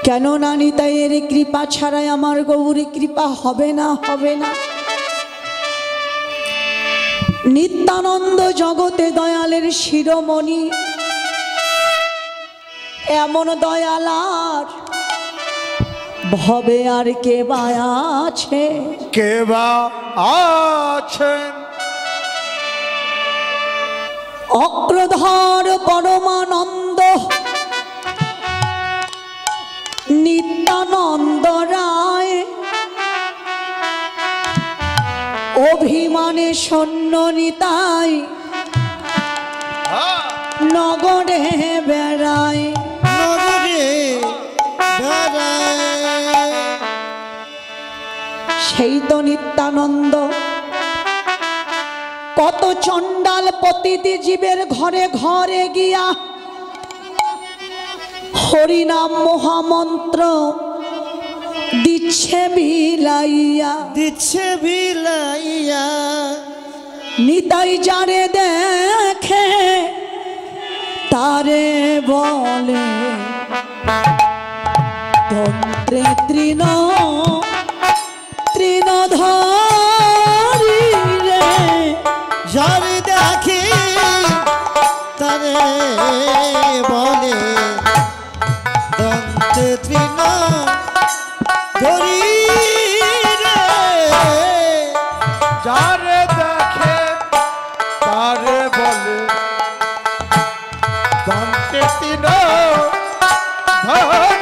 কেন না নিতাইয়ের কৃপা ছাড়াই আমার গৌরী কৃপা হবে না, হবে না। নিত্যানন্দ জগতে দয়ালের শিরোমণি, এমন দয়ালার ভবে আর কে বা আছে, কে বা আছেন? অগ্রধর পরমানন্দ নিত্যানন্দ রায়, অভিমানে সৈন্য নিতাই নগরে বেড়ায়, নগরে বেড়ায়। সেই তো নিত্যানন্দ কত চণ্ডাল পতিতি জীবের ঘরে ঘরে গিয়া হরিনাম মহামন্ত্র দিচ্ছে বিলাইয়া, দিচ্ছে বিলাইয়া। নিতাই যারে দেখে তারে বলে তন্ত্রে তৃণ তৃণধারী রে, যারে দেখে তারে বলে দন্তে তৃণ ধরি রে। যারে দেখে তারে বলে দন্তে তৃণ ধরি।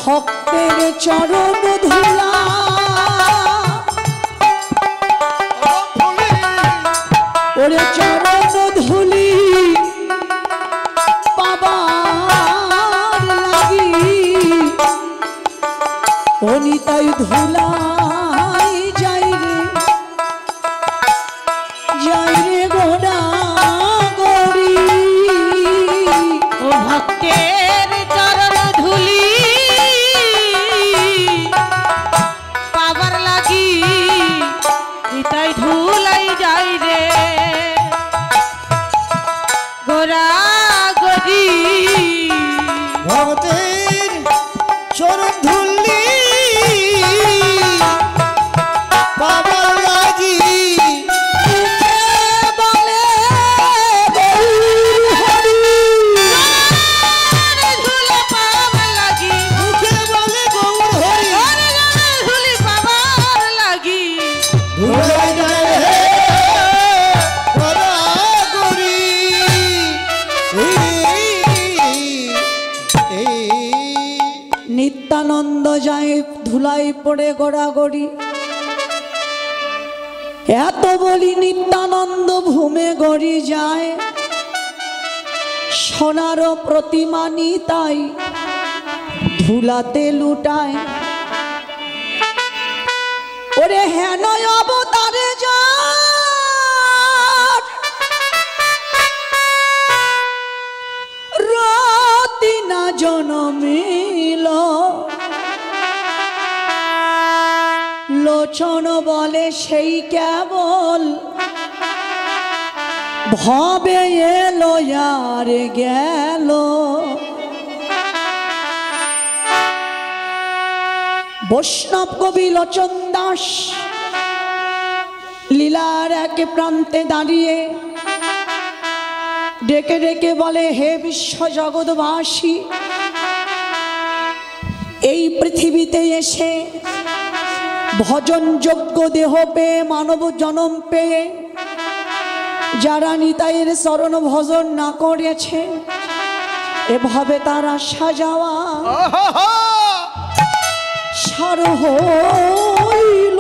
ভক্তের চরণ ধুলা ওরে চরণ ধুলি পাবার লাগি অনিতাই ধুলাই যাই রে গোড়া গড়ি ও ভক্তের চরণ ধুলি পাবার লাগি নিতাই ধুলাই যাই রে গোরা গরি ভক্তের চরণ ধুলি পাবার লাগি বলে ধুলা পা নিত্যানন্দ যায় ধুলাই পড়ে গড়াগড়ি। এত বলি নিত্যানন্দ ভূমে গড়ি যায়, সোনার প্রতিমা নিতাই ধুলাতে লুটায়। ওরে হেন অবতারে যার রাতি না জনমিল, লোচন বলে সেই কেবল ভবে এলো আর গেল। বৈষ্ণব কবি লোচন দাস লীলার এক প্রান্তে দাঁড়িয়ে ডেকে ডেকে বলে, হে বিশ্ব জগৎবাসী, এই পৃথিবীতে এসে ভজনযোগ্য দেহ পেয়ে মানব জন্ম পেয়ে যারা নিতাইয়ের চরণ ভজন না করেছে, এভাবে তারা সাজাওয়া সার হইল।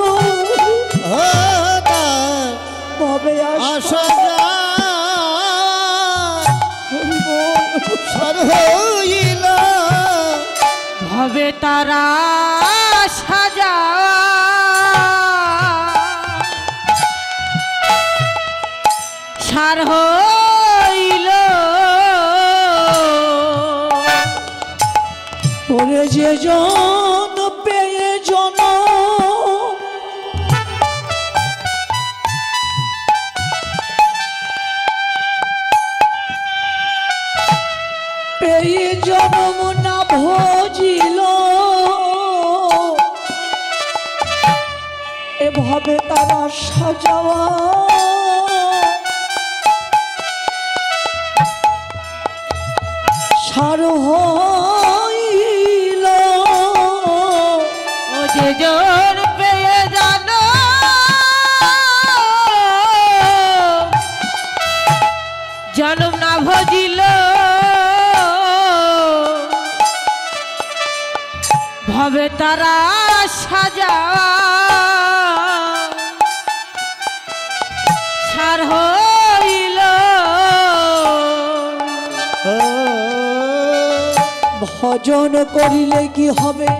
ভবে আসা সার হইল, ভবে তারা সাজা সার হইল। ওরে যে জন পেয়ে জন পেয়ে জনম না ভজিল, এভাবে তারা সাজাওয়া সার হইল। ও যে জোর পেয়ে জানো জন্ম না ভজিল, ভবে তারা সাজা সার হইল। ভজন করিলে কি হবে,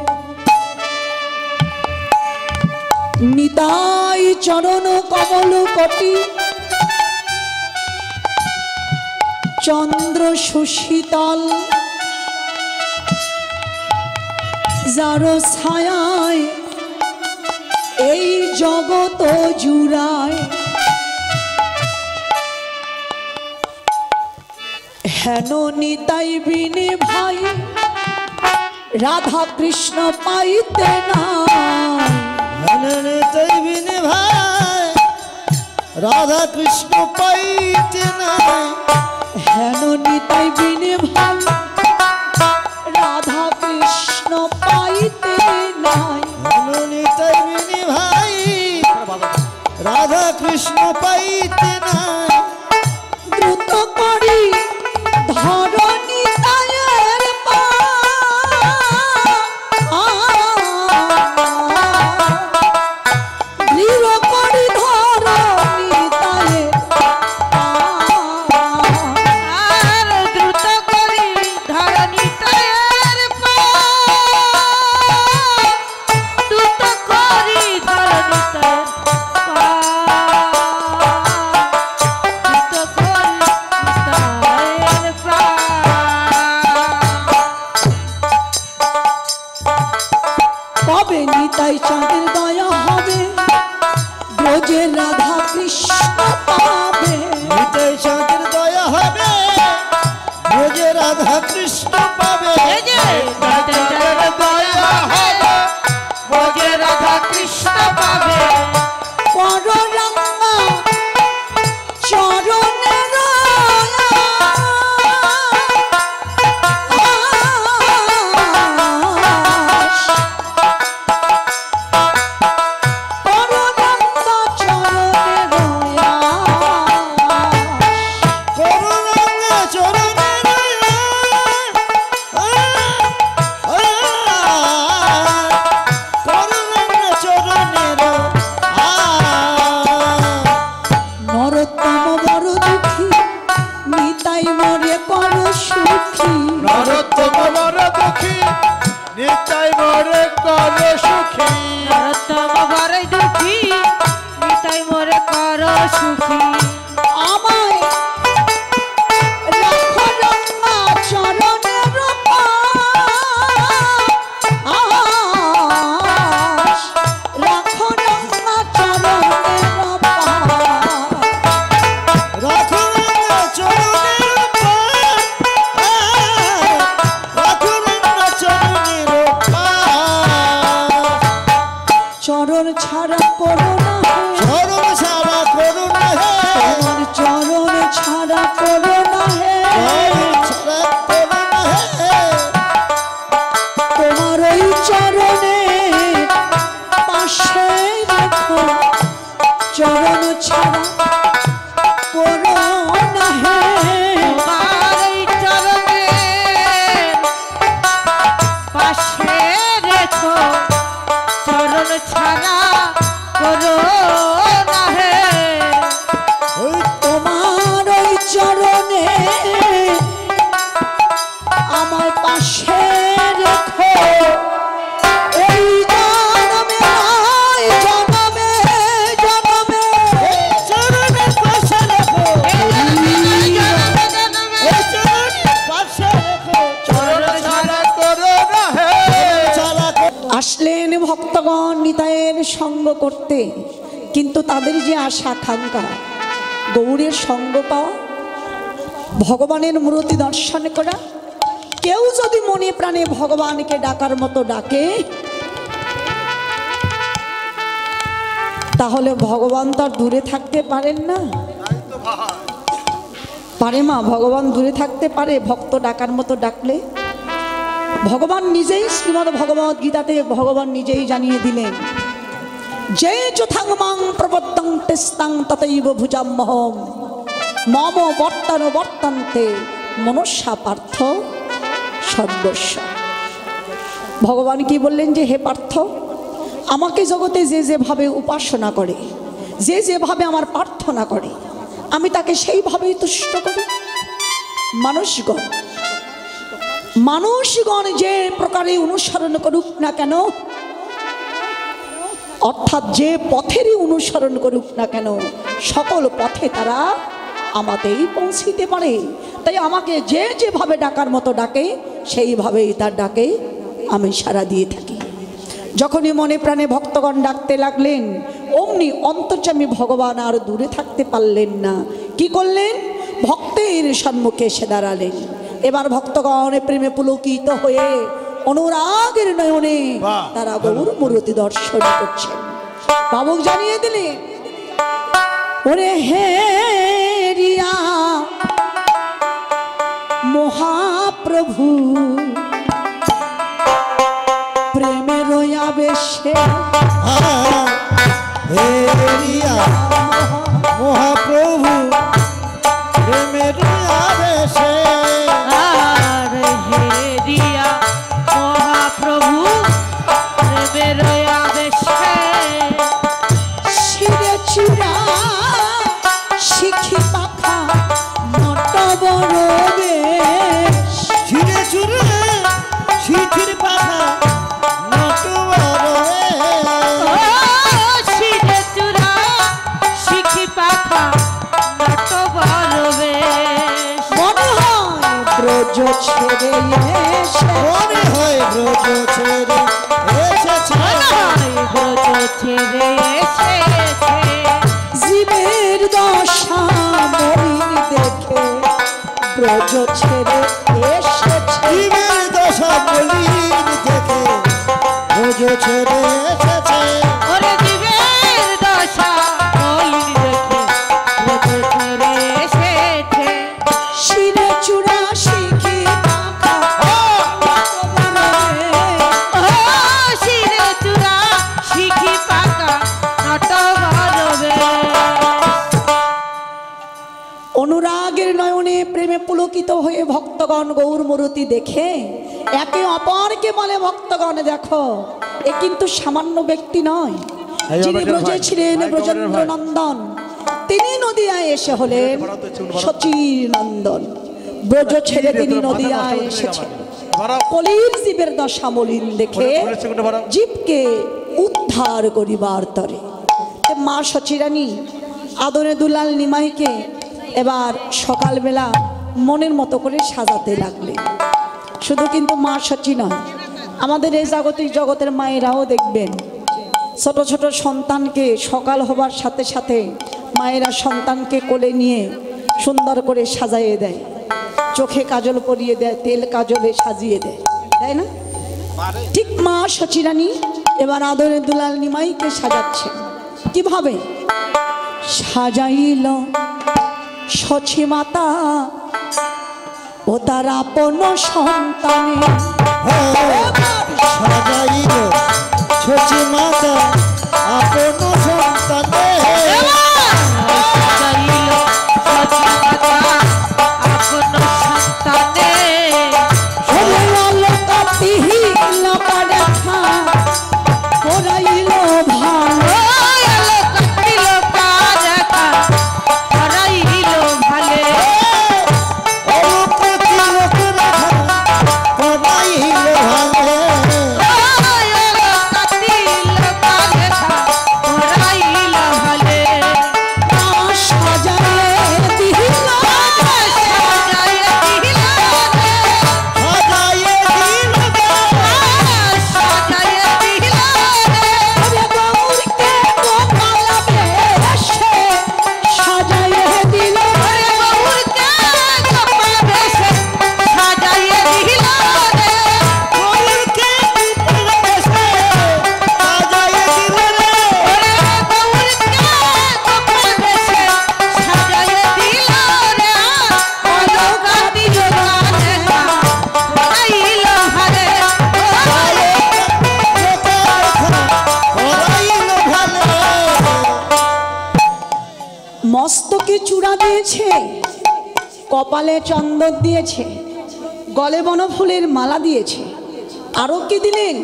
নিতাই চরণ কমল কোটি, চন্দ্র সুশীতল যার ছায়ায় এই জগত জুড়ায়। হেন নিতাই বিনে ভাই রাধা কৃষ্ণ পাইতে না, নিতাই বিনে ভাই রাধা কৃষ্ণ পাইতে না। হেন নিতাই বিনে ভাই রাধা কৃষ্ণ পাইতে নাই। নিতাই বিনে ভাই রাধা কৃষ্ণ পাইতে না। দ্রুত করি ধর নিতাইয়ের দৃঢ় করি ধর নিতাইয়ের আর দ্রুত করি ধর নিতাইয়ের দ্রুত করি ধর নিতাইয়ের দ্রুত করি নিতাইয়ের তবে নিতাই চাঁদের দয়া হবে, ব্রজের রাধা কৃষ্ণ পাবে। নিতাই চাঁদের দয়া হবে, ব্রজে রাধা কৃষ্ণ পাবে। এই যে নিতাই চাঁদের দয়া হবে, ব্রজে রাধা কৃষ্ণ পাবে। পররঙ্গা চরণের আশ, পররঙ্গা চরণের আশ। করুণাঙ্গ চরণের নরোত্তম বড় দুঃখী নিতাই মোরে কর সুখী নরোত্তম বড়ই দুঃখী নিতাই মোরে কর সুখী আমায় রাখো রঙা চরণের পাশ, রাখো রঙা চরণের পাশ। রাখো না চরণের পাশ, রাখো না চরণের পাশ। চরণ ছাড়া করো না হে, চরণ ছাড়া করুণা হে, তোমার চরণ ছাড়া করো না হে, চরণ ছাড়া করুণা হে। তোমার ওই চরণে পাশে রাখো, চরণ ছাড়া করো না হে। তোমার এই চরণের পাশে রেখো চরণ ছাড়া করো না হে ওই তোমার ওই চরণে আমার পাশে রেখো, এই জনমে নয় জনমে জনমে চরণের পাশে রেখো, এই চরণের পাশে রেখো, চরণ ছাড়া করো না হে ছাড়া করো। আসলেন ভক্তগণ নিতাইয়ের সঙ্গ করতে, কিন্তু তাদের যে আশা আকাঙ্ক্ষা গৌরের সঙ্গ পাওয়া, ভগবানের মূর্তি দর্শন করা। কেউ যদি মনে প্রাণে ভগবানকে ডাকার মতো ডাকে, তাহলে ভগবান তো আর দূরে থাকতে পারেন না। পারে মা, ভগবান দূরে থাকতে পারে ভক্ত ডাকার মতো ডাকলে? ভগবান নিজেই শ্রীমদ্ ভগবদ গীতাতে ভগবান নিজেই জানিয়ে দিলেন, যে যথাং মাং প্রবদ্ধং তেস্তাং ততৈব ভুজাম্যহম মম বর্তান বর্তান্তে মনুষ্যা পার্থ সর্বস্ব। ভগবান কি বললেন যে হে পার্থ, আমাকে জগতে যে যেভাবে উপাসনা করে, যে যেভাবে আমার প্রার্থনা করে, আমি তাকে সেইভাবেই তুষ্ট করি। মানুষগণ মানুষগণ যে প্রকারে অনুসরণ করুক না কেন, অর্থাৎ যে পথেরই অনুসরণ করুক না কেন, সকল পথে তারা আমাতেই পৌঁছিতে পারে। তাই আমাকে যে যেভাবে ডাকার মতো ডাকে, সেইভাবেই তার ডাকে আমি সাড়া দিয়ে থাকি। যখনই মনে প্রাণে ভক্তগণ ডাকতে লাগলেন, অমনি অন্তর্যামী ভগবান আর দূরে থাকতে পারলেন না। কি করলেন? ভক্তের সম্মুখে এসে দাঁড়ালেন। এবার ভক্তগণ প্রেমে পুলকিত হয়ে অনুরাগের নয়নে তারা গৌর মূর্তি দর্শন করছেন। বাবুক জানিয়ে দিলেন, ওরে হে রিয়া মহাপ্রভু, প্রেমের আবেশে হে রিয়া মহাপ্রভু, প্রেমের আবেশে আর হেরিয়া মহাপ্রভু প্রেমের আবেশে শিরে চূড়া শিখি পাখা নট বড় বেশ, ছিঁড়ে চুরে শিথির পাখা নটবর ও শিরে চূড়া শিখি পাখা নট বড় বেশ মনে হয় ব্রজ ছেড়ে এসে, মনে হয় ব্রজ ছেড়ে এসেছে, ব্রজ ছেড়ে এসেছে জীবের দশা মলিন দেখে ব্রজ ছেড়ে এসেছে। জীবের দশা বলির দেখে ব্রজ ছেড়ে এসেছে। ওরে জীবের দশা মলিন দেখে ব্রজ ছেড়ে এসেছে শিরে চূড়া শিখি পাখা ও শিরে চূড়া শিখি পাকা নট বড় বেশ অনুরাগের নয়নে প্রেমে পুলকিত হয়ে ভক্তগণ গৌর মূর্তি দেখে একে অপরকে বলে, ভক্তগণ দেখো, এ কিন্তু সামান্য ব্যক্তি নয়। যিনি ব্রজে ছিলেন ব্রজেন্দ্র নন্দন, তিনি নদিয়ায় এসে হলেন শচীর নন্দন। ব্রজ ছেড়ে তিনি নদিয়ায় এসেছেন। কলির জীবের দশা মলিন দেখে জীবকে উদ্ধার করিবার তরে মা সচিরানী আদরে দুলাল নিমাইকে এবার সকালবেলা মনের মতো করে সাজাতে লাগলে। শুধু কিন্তু মা সচি নয়, আমাদের এই জাগতিক জগতের মায়েরাও দেখবেন ছোট ছোট সন্তানকে সকাল হবার সাথে সাথে মায়েরা সন্তানকে কোলে নিয়ে সুন্দর করে সাজিয়ে দেয়, চোখে কাজল পরিয়ে দেয়, তেল কাজলে সাজিয়ে দেয়, তাই না? ঠিক মা সচিরানী এবার আদরে দুলাল নিমাইকে সাজাচ্ছে। কিভাবে সাজাইল সচি মাতা ও তার আপন সন্তানে, সাজাইল সচি মাতা আপন সন্তানে, সাজাইল সচি মাতা আপন সন্তানে, পড়াইল ভালো কাটিল কারেখা পড়াইল ভালে, মস্তকে চূড়া দিয়েছে, কপালে চন্দন দিয়েছে, গলে বনফুলের মালা দিয়েছে, আরো কি দিলেন?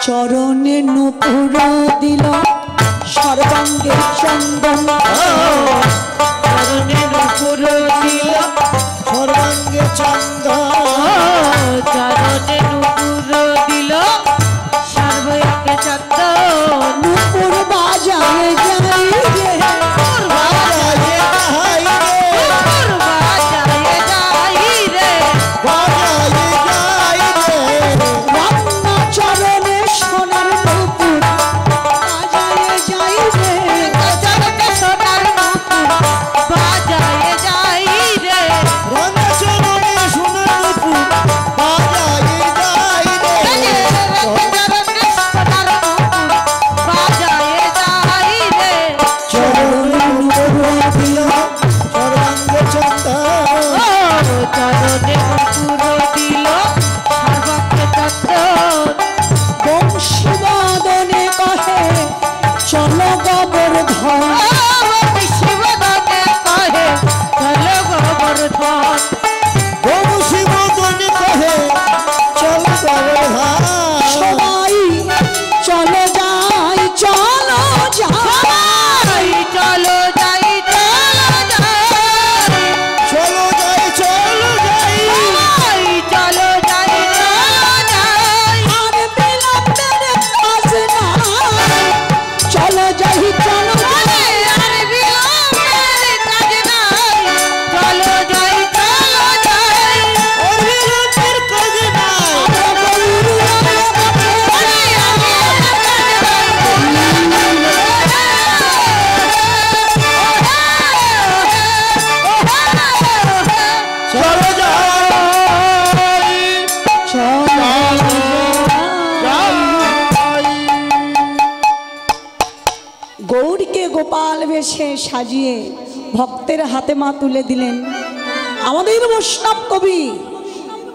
চরণে নূপুর দিল, সর্বাঙ্গে চন্দন, চরণে নূপুর দিল, সর্বাঙ্গে চন্দন, চরণে নূপুর দিল, সর্বাঙ্গে চন্দন, নূপুর বাজায় যাই রে, রান্না চরণে সোনার নূপুর বাজায় যাই রে, সোনার নূপুর বাজায় যাই রে, চরণে নূপুর দিল, সর্বাঙ্গে চন্দন, বংশীবাদনে কহে চলো গোবর্ধন, শিবদনে কহে চলো গোবর্ধন, সবাই চলো যাই, চলো যাই, চলো যাই চলো যাই, চলো যাই আর বিলম্বের কাজ নাই, চলো যাই, চলো যাই, আর বিলম্বের কাজ নাই, চলো যাই গৌরীকে গোপাল বেশে সাজিয়ে ভক্তের হাতে মা তুলে দিলেন আমাদের বৈষ্ণব কবি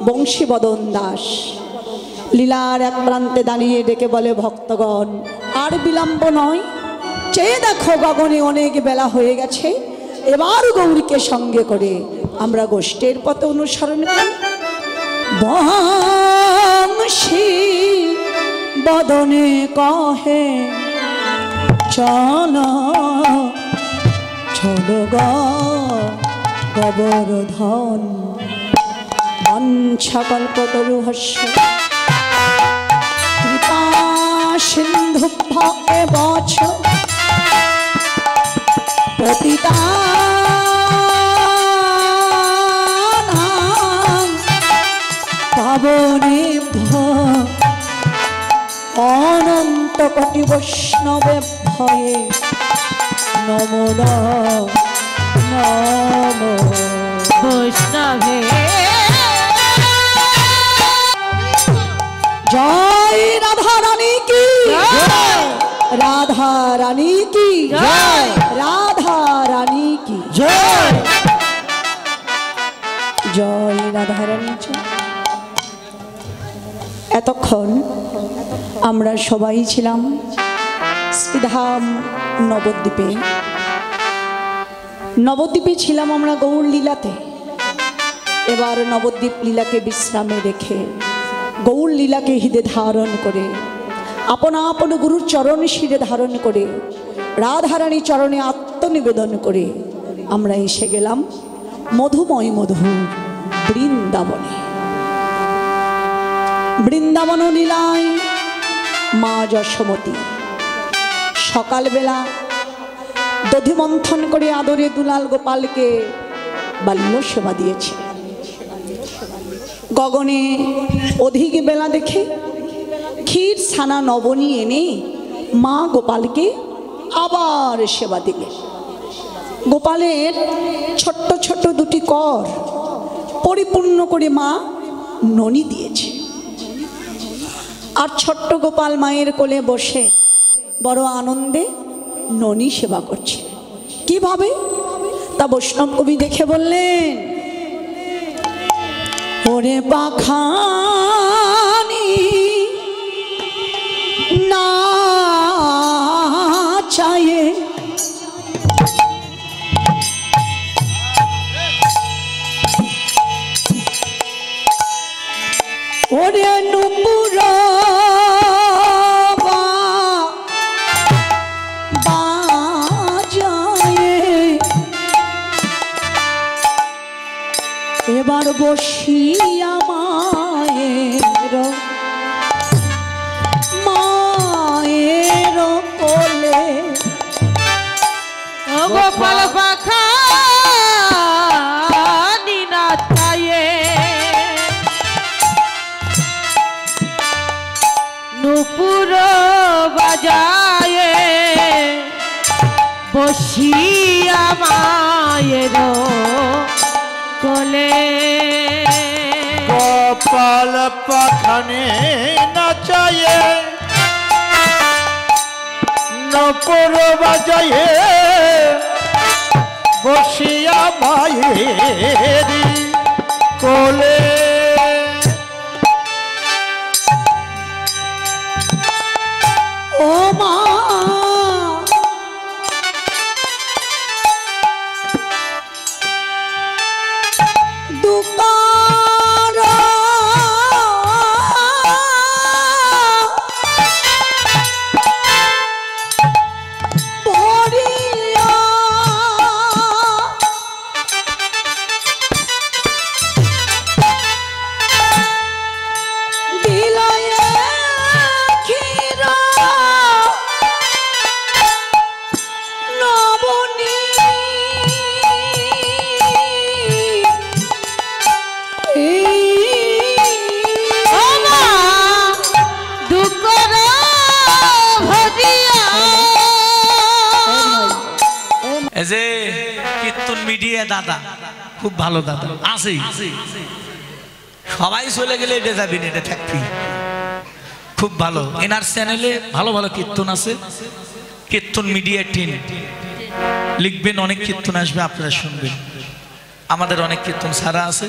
বংশীবদন দাস। লীলার এক প্রান্তে দাঁড়িয়ে ডেকে বলে, ভক্তগণ আর বিলম্ব নয়, চেয়ে দেখো গগনে অনেক বেলা হয়ে গেছে, এবার গৌরীকে সঙ্গে করে আমরা গোষ্ঠীর পথে অনুসরণ করি। বংশী বদনে কহে চলো চলো গো গোবর্ধন বঞ্ছকল্পতরুহস্য কৃপা সিন্ধুভ্য এবচ পতিতানাং পাবনেভ্য অনন্ত কোটি বৈষ্ণবে ভয়ে নমো নমো বৈষ্ণবে জয় রাধা রানী কি জয়। রাধা রানী কি জয়। রাধা রানী কি জয় জয় রাধা রানী জয়। এতক্ষণ আমরা সবাই ছিলাম শ্রীধাম নবদ্বীপে। নবদ্বীপে ছিলাম আমরা গৌর লীলাতে। এবার নবদ্বীপ লীলাকে বিশ্রামে রেখে গৌর লীলাকে হৃদে ধারণ করে আপনা আপন গুরুর চরণ শিরে ধারণ করে রাধারানী চরণে আত্মনিবেদন করে আমরা এসে গেলাম মধুময় মধুর বৃন্দাবনে। বৃন্দাবন লীলায় মা যশোমতী সকালবেলা দধিমন্থন করে আদরে দুলাল গোপালকে বাল্য সেবা দিয়েছে। গগনে অধিক বেলা দেখে ক্ষীর ছানা নবনী এনে মা গোপালকে আবার সেবা দিলেন। গোপালের ছোট্ট ছোট্ট দুটি কর পরিপূর্ণ করে মা ননি দিয়েছে। আর ছোট্ট গোপাল মায়ের কোলে বসে বড় আনন্দে ননি সেবা করছে। কিভাবে তা বৈষ্ণব কবি দেখে বললেন, ওরে পাখানি না চায়ে ওরে নুপুর এবার বসিয়া মায়ের কোলে গোপাল পাখা নিনাচায়ে নুপুর বাজায়ে বসিয়া মায়ের কোলে গোপাল পাখানে নাচায়ে নপুর বাজায়ে বসিয়া মায়েরি কোলে ও মা দুকার ভরিয়া দিলায়ে ক্ষীরা নবনী এই যে কীর্তন মিডিয়া দাদা খুব ভালো দাদা আছে, সবাই চলে গেলে এটা যাবি না, এটা থাকবি। খুব ভালো, এনার চ্যানেলে ভালো ভালো কীর্তন আছে। কীর্তন মিডিয়া টিম লিখবেন, অনেক কীর্তন আসবে, আপনারা শুনবেন। আমাদের অনেক কীর্তন ছাড়া আছে।